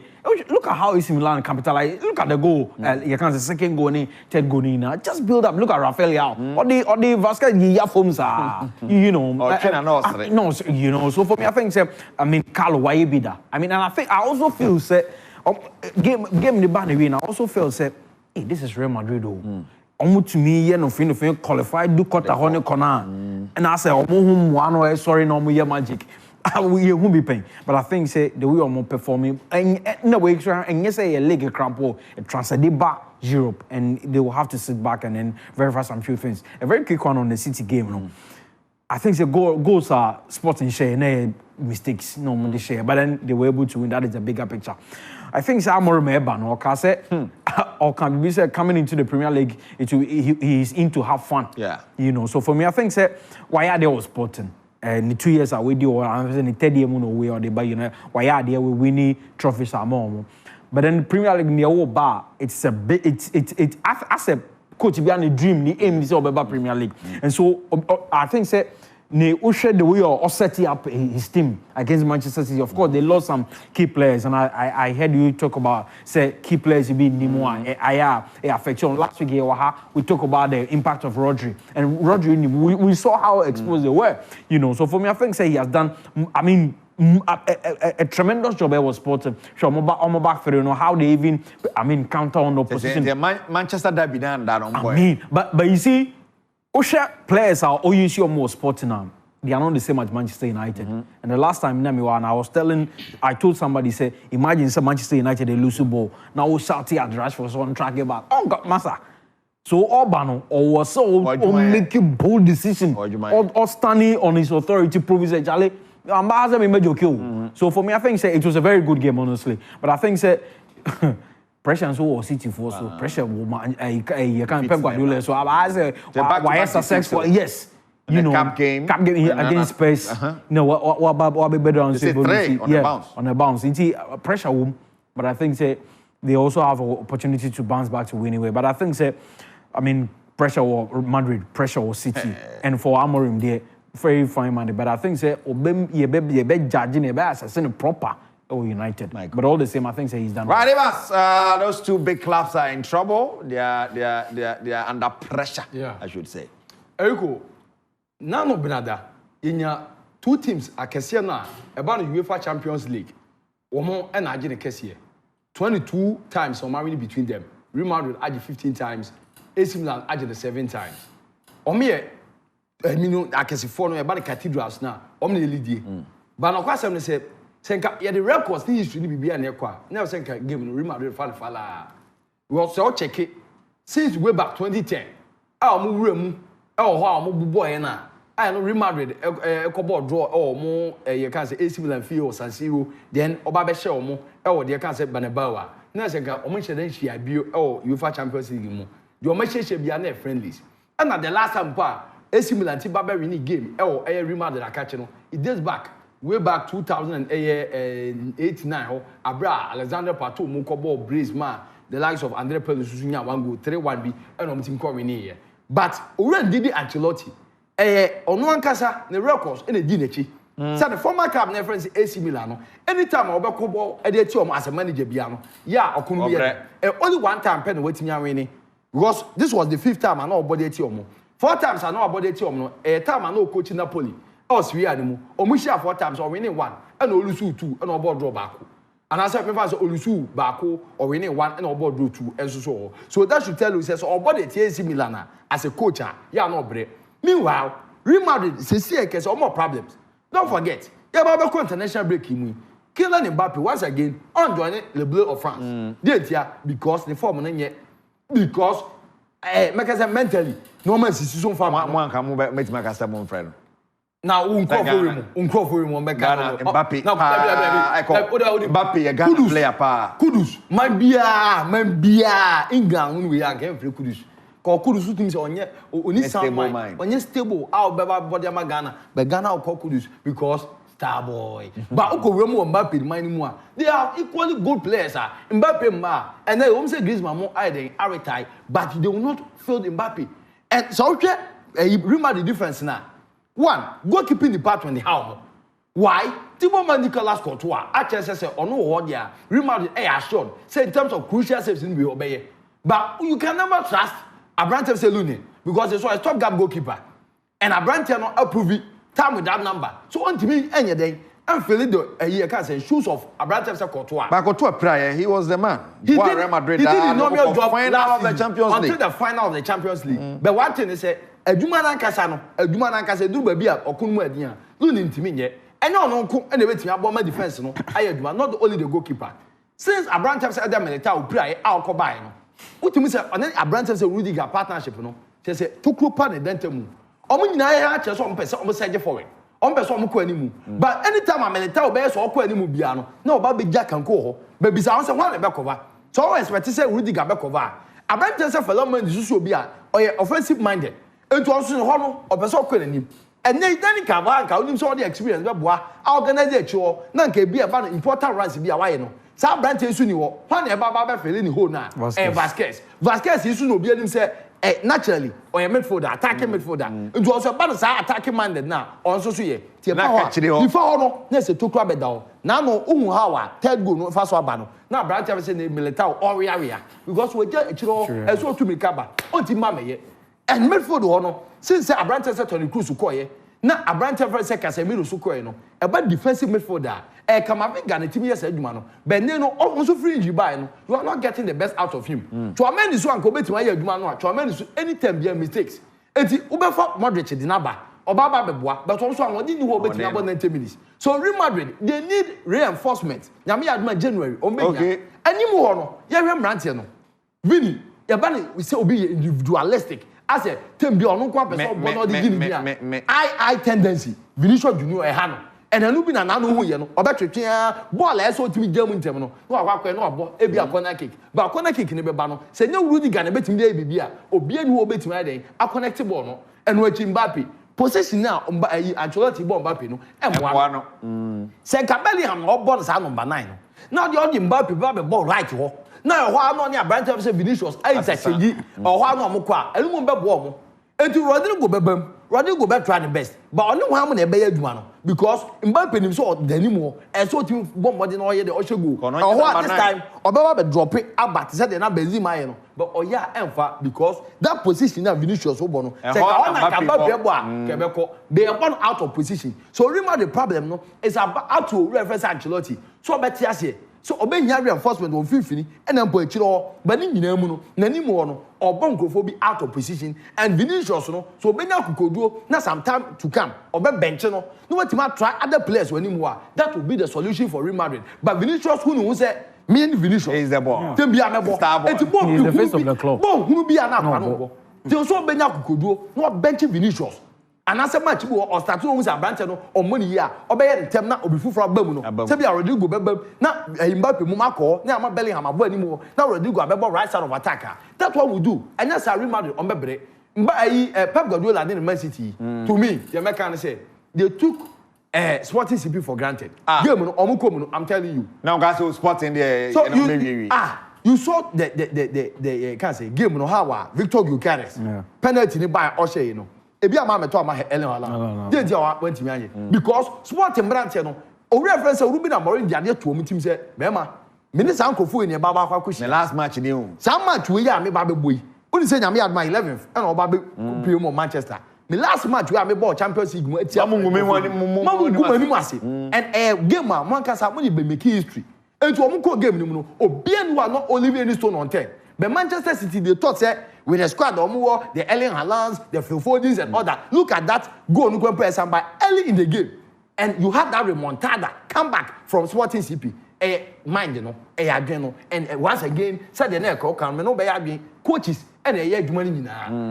Look at how AC Milan capitalize. Look at the goal. You can say second goal, third goal. Just build up. Look at Rafael. Or the Vasquez forms are you know. No, you know. So for me, I think I mean Carlo Waibida. I mean, and I also feel game the banner win. I also feel hey, this is Real Madrid though. Almost to me, no fin qualified do cut a honey corner. And I say, one sorry, no more magic. We won't be paying. But I think say the way I'm performing and no way and yes, a league crampo, a transfer back Europe, and they will have to sit back and then verify some few things. A very quick one on the City game. No? I think the goals are sporting share, no mistakes, no money share, but then they were able to win. That is a bigger picture. I think Samor Meba, no, can say, or can be said coming into the Premier League, he is in to have fun. Yeah. You know, so for me, I think say why are they all sporting? And the 2 years away, or I'm saying the 3rd year away, or they buy, you know, why are they winning trophies are more. But then the Premier League, the whole bar, it's a bit, it's as a coach behind a dream, the aim is about Premier League. And so I think say, they ushered the way or setting up his team against Manchester City. Of course, they lost some key players, and I heard you talk about say key players being Nimo. I affection. Last week we talked about the impact of Rodri, and Rodri we saw how exposed they were. You know, so for me, I think say he has done. I mean. A tremendous job I was sporting. So I'm back for you know how they even counter on opposition. Manchester derby done that on boy. I mean, but you see. Osha players are all you see more sporting now. They are not the same as Manchester United. And the last time I told somebody say, imagine some Manchester United they lose the ball. Now we shout at Rashford so on track back. Oh God, massa. So Urbano or was so making bold decision or standing on his authority, prove say Charlie. So for me, I think say it was a very good game, honestly. But I think say pressure and so was City for so pressure you can't Pep Guardiola. So I say why is successful? Yes. You know, cap game against Spurs. No, what be better on say on the bounce. On the bounce. It's pressure room, but I think say they also have an opportunity to bounce back to win anyway. But I think say pressure or Madrid, pressure or City, and for Amorim there very fine man. But I think say you be judging you be assessing proper. Oh, United. But all the same, I think he's done. Right, Evans. Those two big clubs are in trouble. They are under pressure. Yeah, I should say. Eriko, none of Benada. In your two teams, I can see now about the UEFA Champions League. Omo and Argentina Kessie. 22 times on married between them. Real Madrid added 15 times. AC Milan added 7 times. Omi, I mean, I can see 4 about the cathedrals now. Omni Lidi. But no question say. Senka ya the records ni history ni bibia na ekwa na senka game no Real Madrid fala we also check it since way back 2010 mo wura mu ho mo bubo e na no Real Madrid ekoball draw mo you can say AC Milan fee or San Siro then oba be share mo you can say Bernabeu na senka mo share dan hia bio UEFA Champions League mu the mo share bia na friendlies and the last time AC Milan ti ba win game Real Madrid akache no it dates back way back 2008-9, Abra Alexander Pato Mukobo Brisma, the likes of Andre Pelusunya one go 3-1 B and team coming here. But already did Ancelotti. On one casa the records in a dinechi. So the former club reference AC Milano. Anytime I back ball at as a manager Biano. Yeah, or could be only one time pen waiting winning. Because this was the 5th time I know about the Tiomo. 4 times I know about the Tiomo. A time I know coach in Napoli. Us we animal. Omusha 4 times or winning 1 and Olusu 2 and about draw back. And I said me fast Olusu Bako or winning 1 and about draw 2 and so. So that should tell you says or body AC Milan as a coach. Yeah, no break. Meanwhile, Real Madrid says case or more problems. Don't forget, yeah, international break him. Kylian Mbappe once again on joining Le Bleu of France. Because the form yet because mentally no man is so far one can move make my friend. Now, Uncroft, Mbappe. Mbappe, a Ghana player. Kudus, man, Bia, England, we are getting free Kudus. Call Kudus, things on your stable, our body Ghana, but Ghana will call Kudus because Starboy. But Oko Remo and Mbappe, mind they are equally good players, Mbappe, and they won't say Griezmann more either, Aritai, but they will not fill Mbappe. And so, remember the difference now. One, goalkeeping department how? Why? Thibaut Nicolas Courtois, actually says on no word there. Remember the air assured. Say in terms of crucial saves in the obey. But you can never trust Abrante Seluni because they saw a top gap goalkeeper. And Abrante not approve it. Time with that number. So on to me any day. I'm feeling the year can say shoes of Abrante Courtois. But Courtois prior, he was the man. He did the normal job final of the Champions League. Until the final of the Champions League. But one thing is say adwuma na nkasa do ba bia okunmu adian do ni ntimi nye enye ononko ene betimi aboma defense no aye adwuma not only the goalkeeper since Abrante say Adom pray akobai no utimi say on Abrante say Rudiger partnership no say tokropa ne dentamu omo nyina ya che so ompese omo seje forward ompese omo ko animu but anytime Militao be so ko animu bia no na oba be ja kanko ho ba bisa won say won be cover so always expect say Rudiger be cover Abrante say Philemon Disusu obi a oye offensive minded into also no opeso kwenanim enye dani ka ba nka onim so the experience be boa organize echo na nka bi e ba no important runs bi a waye no sa branch esu ni wo hwan e ba be fele ni hole na Vasquez isu no obi anim say naturally or a midfielder attacking midfielder into also ba sa attacking minded na also so ye tie pa ho before no na se tokura beda na no ohun hawa third goal no fa so aba no na branch say na Militao or area because we just echiro eso to me kaba onti ma meye. And midfield no since Abrante said Toni Kroos ukoye na Abrante say Casemiro sukoye no about defensive midfielder Kamavinga na team yes adwuma no but no also free injury by no you are not getting the best out of him to amend this one ko betima ya adwuma no to amend this anytime be mistakes enti ubefa Modric di naba obaba beboa but also an odi ni ho betima about 90 minutes so Real Madrid they need reinforcement nyame ya adwuma January o menya animu ho no ye hwe mrante no Vini ya bani we say obi individualistic as a team be on one person born all the guinea I tendency Vinicius Junior ehano and anu bi na nanu hu ye no obetwetwe ball e so timi jam ntem no no akwa no obo e bi corner kick ba corner kick ne be ba no se nya Rudiger na betimi dey bibia obi ani wo betimi aden a connect ball no enu achi Mbappe possession na Ancelotti ball Mbappe no emwa no se Bellingham no ball sa number 9 no now the Mbappe be ball right ho na ho ano ne Abrante say Vinicius ai tacheji ho ano mo kwa enu mo be bo mo enti Rodrigo bebam Rodrigo be try the best but only one na be adwuma no because Mbappe nim so danimo e so team bomb body no ye the oshegu ho this time obeba be drop it about say the na Benzema ye no but oya emfa because that position na Vinicius wo bo no say ka ona ka Mbappe bo a kebeko they are born out of position so remember the problem no is about to reference Ancelotti so better ase so obenya reinforcement on fifini and then boy chiro but ni nyina mu no nani mu no obon krofo bi out of position and Vinicius no so obenya kukoduo na some time to come obe bench no wetima try other players when mu a that will be the solution for Real Madrid but Vinicius who say me and Vinicius is the ball tem bia mebo he's the face of the club hunu bia na kwa no so obenya kukoduo no bench Vinicius and as a match or start to use Abrante no on money here obey the term na obi fufura bamu no say be Rodrigo bebam na Mbappe mu makọ na ama Bellingham abo animu na Rodrigo abebo right side of attacker that's what we do and that's Real Madrid on bebre Pep Guardiola and Man City to me the American say they took Sporting CP for granted game no omukom no I'm telling you now guys so Sporting there so you saw the can say game no how Victor Gyökeres penalty ni by Oshe you know ebi ama meto ama Ellen Haaland dey dia wa wantimi anye because Sporting branch no o reference Ruben Amorim dia dey to omutim say bema me ni san kofo ni ba ba kwa kwhyi the last match ni o san match we ya me ba be boy oni say nyame adma 11th and o ba be play mo Manchester me last match we ya me ball Champions League mo atia mamungu ni ase and game a man kasa mo ni be make history enti o mo ko game ni mu no obi anu wa no Olivier ni stone on 10 but Manchester City they thought say with the squad the Erling Haalands, the Phil Fodens and all that. Look at that goal no by early in the game. And you had that remontada come back from Sporting CP. Mind you know, and once again, said the neck can no be coaches and a year Juma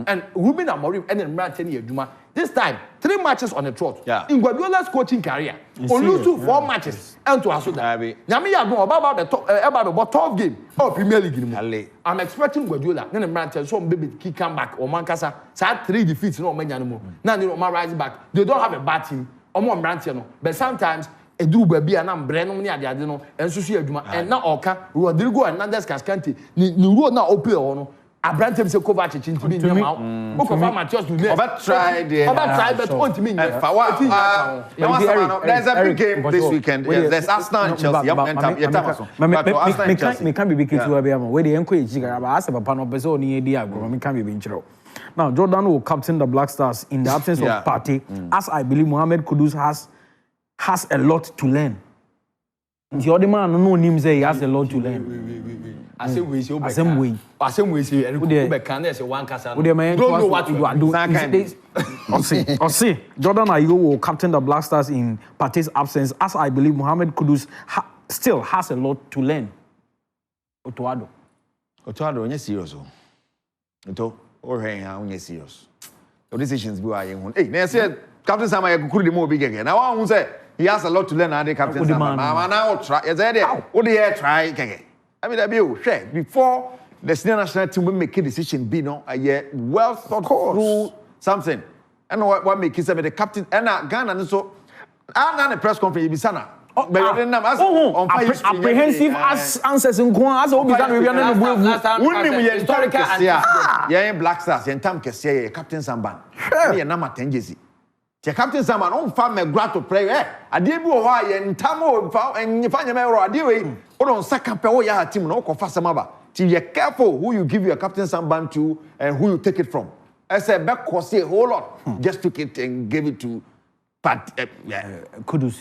and Ruben Amorim and then Martin Juma. This time, 3 matches on the trot. Yeah. In Guardiola's coaching career, on lose to 4 matches and to Asuda. Yami Adom about the top about 12 game or Premier League. I'm expecting Guardiola. Then Martin some baby kick come back or Mancasa. Sad 3 defeats no many anymore. Now they don't rising back. They don't have a bad team. Or more Brantiano. But sometimes a do baby and I'm Brennan near the Adeno and Sushi Juma and now Oka, Rodrigo and Nandes Cascanti. New road now open or Abraham said Kovacic to be now. Book of amateurs to me. But try there. But want to mean there's a big game this weekend. There's Arsenal and Chelsea. Me can't be big to where the encourage but I said papa no person ni edi agro me can't be binchiro. Now Jordan will captain the Black Stars in the absence of Partey, as I believe Mohamed Kudus has a lot to learn. The other man no him say he has a lot to learn. Same way. Can say one kasa. Don't know what you are doing. See, Jordan Ayew will captain the Black Stars in Partey's absence, as I believe Mohamed Kudus still has a lot to learn. Otoado, onye serious o. Oto, onye serious. The decisions be are yen. Hey, na say Captain Sama Yakukuru the more big again. Now I won't say he has a lot to learn and the Captain Sama. Now try. You say there. What do you try again? I mean, that be share before the senior national team will make a decision. Be no, a year well thought through something. And what make it say the captain and Ghana and so. And the press conference be sana. Apprehensive as answers in Kwan as we can we are historical. Yeah, Black Stars. Yeah, Tam Kessie, Captain Samban. Yeah, Nama Tenjesi. The Captain Samban on farm a grato player. I did go why and Tamo and you find a mirror. I did. Or on Sakapo, ya team no Kofasamaba. Till you're careful who you give your Captain Samban to and who you take it from. I said back cost a whole lot. Just took it and gave it to Kudus.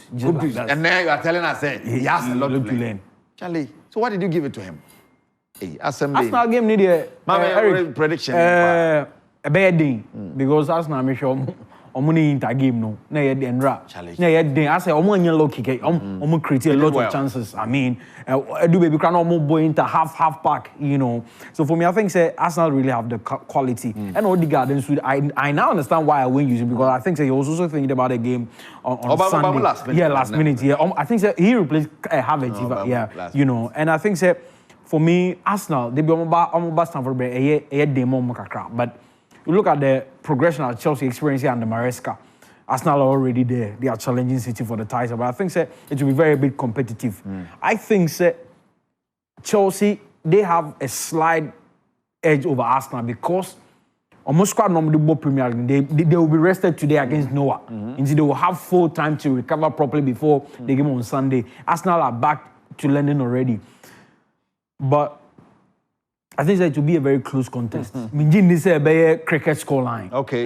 Like and now you are telling us he has a lot to learn. Charlie, so why did you give it to him? Hey, Arsenal game need a prediction. A bad thing because Arsenal make sure money in that game no. Na yet Enra. Na yet then I say omo low kick. Omo create a lot of chances. I mean, do baby can omo boy into half pack, you know. So for me, I think say Arsenal really have the quality. And Odegaard and I now understand why I win using because I think say he was also thinking about the game on Sunday. Last minute. Yeah, I think say he replaced Havertz. Yeah, you know. And I think say for me, Arsenal they be omo Stamford Bridge a demo makakra, but. You look at the progression of Chelsea experience here under Maresca. Arsenal are already there. They are challenging City for the title. But I think it will be very big competitive. I think Chelsea, they have a slight edge over Arsenal because almost squad normally both Premier League. They will be rested today against Noah. Instead, they will have full time to recover properly before the game on Sunday. Arsenal are back to London already. But I think it will be a very close contest. Minjin this a cricket scoreline. Okay.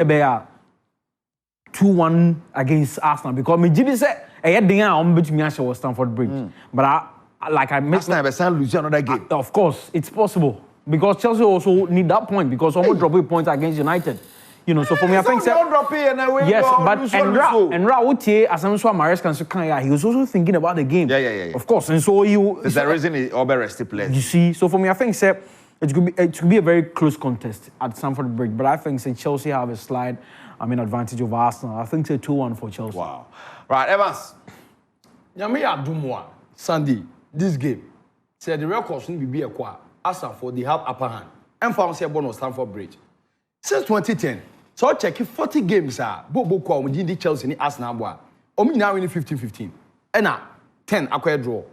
2-1 against Arsenal because Minjin this a thing on between us or Stamford Bridge. But I missed Arsenal lose another game. Of course, it's possible because Chelsea also need that point because almost drop points against United. You know, so for me, I think yes, but Enra Utie, as I'm sure Maresca he was also thinking about the game. Yeah. Of course, and so there's a reason he overrested players. You see, so for me, I think it could be a very close contest at Stamford Bridge, but I think Chelsea have a slight, advantage over Arsenal. I think 2-1 for Chelsea. Wow. Right, Evans. Yami Adumwa Sunday this game. Said the records need be a qua. Arsenal for the have upper hand. And for say bonus Stamford Bridge. Since 2010, so check 40 games Bobo kwa the Chelsea ni Arsenal boa. Omi now winning 15-15. And 10 acquire draw.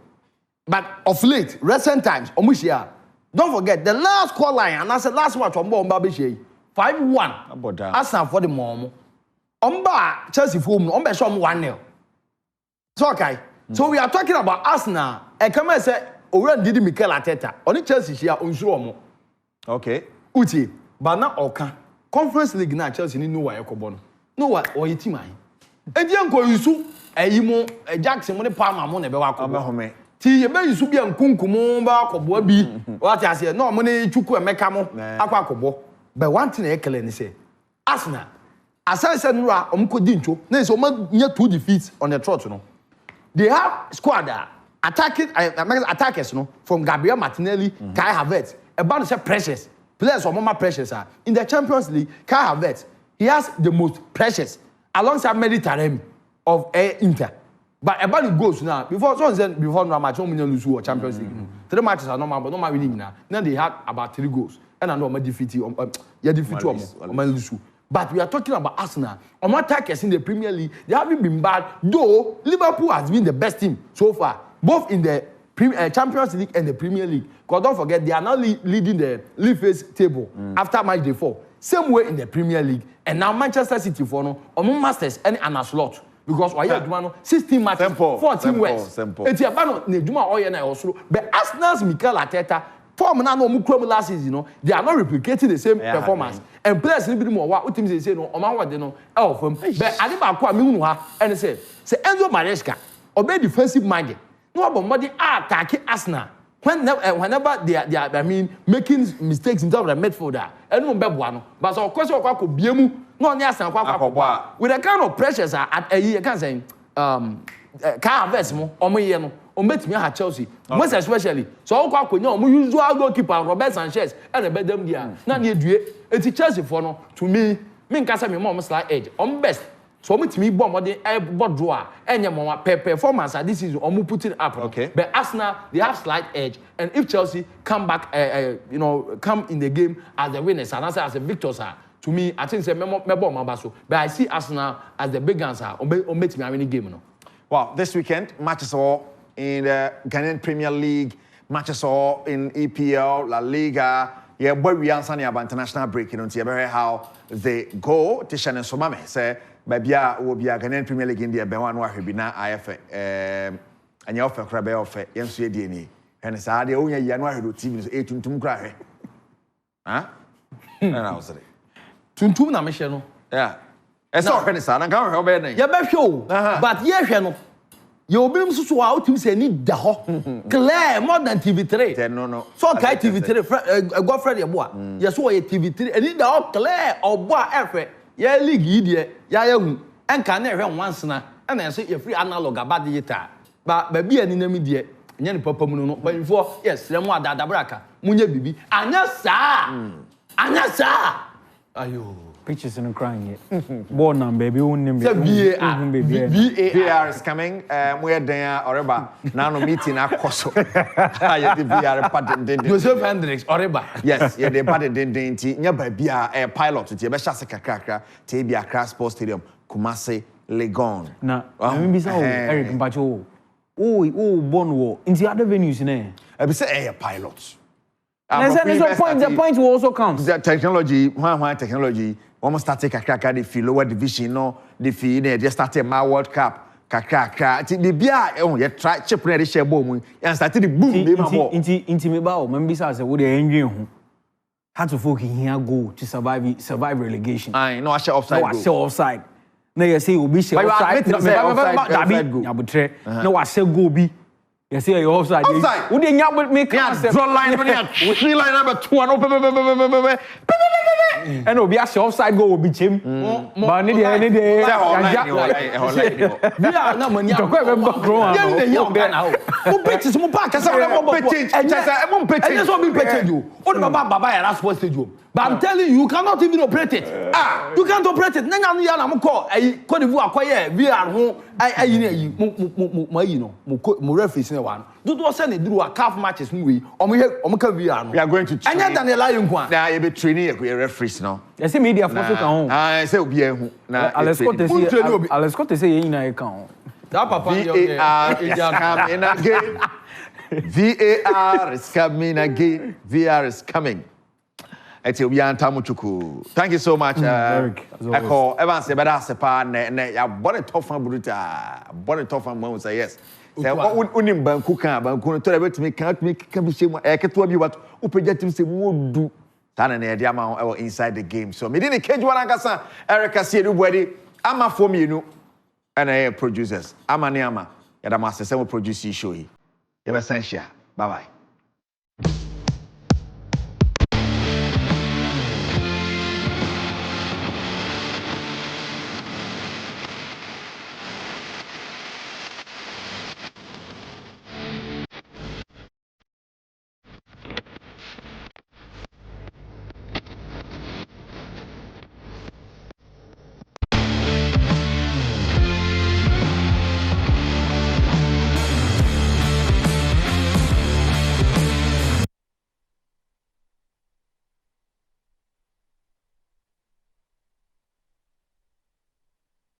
But of late, recent times, Omushia. Don't forget the last score line, and that's the last match on Bomba 5-1. Arsenal for the mom. Omba Chelsea for Omba show 1-0. So okay. So we are talking about Arsenal. And come and say, already did Mikel Arteta. Only Chelsea here on show. Okay. Uti, but now Oka. Conference League now Chelsea ni no way Ekobono. No way or your team ai. And you go Yusu, Eyimo, Jackson, money Palmer, money Bewa. Ti ebe yusu bia nkunkumo ba akobo bi what I say no money chuku emeka mo akwa akobo but one thing e kele ni say Arsenal aside say nura omkodi ncho na so nya 2 defeats on the trot no they have squad attackers no from Gabriel Martinelli Kai Havertz about say precious players or more pressures are in the Champions League. Kai Havertz, he has the most pressures alongside Mediterranean of Inter. But about the goals now, before no match, 1 million lose or Champions League. 3 matches are normal, but no winning now. Then they had about 3 goals. And I know my defeat lose. But we are talking about Arsenal. On my attackers in the Premier League, they haven't been bad, though Liverpool has been the best team so far, both in the Champions League and the Premier League. Because don't forget, they are now leading the league phase table after match day 4. Same way in the Premier League. And now Manchester City for no, on Masters and a slot. Because why you 16 matches, 14 wins. It's a banner, Neduma Oya and also. But Arsenal's Mikel Arteta, form now no Mukrom last season, you know, they are not replicating the same performance. And players need to be more what teams they say no, or what they know, from. But I think about Minuha and say Enzo Maresca, obey defensive minded. No about money attacking Arsenal. Whenever they are, I mean, making mistakes in terms of the midfielder, and no bebuano. But so of course, you can be no yes and with the kind of pressures at a year, can say, Kai Havertz mo, or me, or met me at Chelsea, most especially. So, we usual goalkeeper Robert Sanchez and a better dia. Not near you, it's Chelsea for no to me, Casa me mom slight edge on best. So with me bomb the airport drawer and your mama performance this is put it up. Okay. But Arsenal they have slight edge, and if Chelsea come back, come in the game as the winners and as the victors are. To me, I think say but I see Arsenal as the big answer. On make me a winning game. No. Well, this weekend matches all in the Ghanaian Premier League, matches all in EPL, La Liga. Yeah, boy, we are about international break. You know, see how they go. Tishan and Somame say. Babia will be a Ghanaian Premier League in the Bewan Wahibina IFA, and your offer crab offer, Yansu DNA. And it's the only Yanwah who TV 18 to cry. Huh? And I was saying, Tuntum na Michel. Yeah. It's all kind of son. I can't help it. Yeah, show. But yes, you'll be so out to say need the hawk. Claire more than TV3. No. So Kai TV3, Godfrey, yes, why TV3, and need the hawk Claire or bois effort. Yeah, league idiot, young, and can never once now, and then say you're free analog about the guitar. But baby and in the media, and then Papa Muno, but before, yes, Remo da Braca, Munya Bibi, Anya sa, ayo. Pictures and crying yet. Born on baby, only VR is coming. We're there or about now meeting our coso. VR patent. Joseph Hendricks or yes, yeah, they patent didn't nearby be a pilot to Beshasaka Kaka, Tabia Crash Sports Stadium, Kumasi, Legon. Now, I'm Eric Bacho. Oh, born war. In the other venues, I be say a pilot. The point will also count. The technology, one technology. Almost start take a crack at the lower division, no, the fee, just started my World Cup, crack. The beer, you try chip ready share boom, and started the boom, intimate bow, members as a wood engine. Had to focus here go to survive relegation. I know I shall offside. No, you say will be offside. No, I say go be. You see, you're offside. Would you not make a draw line? We line number 2 and will be a offside goal will be him. But any day, we are not money. Young now. Who pitches more back? I just want to pitch you. What about Baba and that's what you. But I'm telling you, you cannot even operate it. You can't operate it. I'm call a Cote d'Ivoire quiet. We are home. My referees in one. Do was send it through a calf matches movie. We are going to train. And then the lion one. Now you be training a referees now. I see media for home. I say, bien. Let's go to say in a account. That papa VAR is coming again. VR is coming. Thank you so much, Eric. Echo Evans, better sepa ne ya body tough and bruta. Body tough and one say yes. Say what unim banku kan banku to let me can't make can be shame e keto bi what upejatim say mo du tan na e dia ma inside the game. So me dey cage one ankasa Eric Asiedu Bwadi ama for me nu and producers ama ne ama ya da ma se produce show yi. You be san share. Bye bye.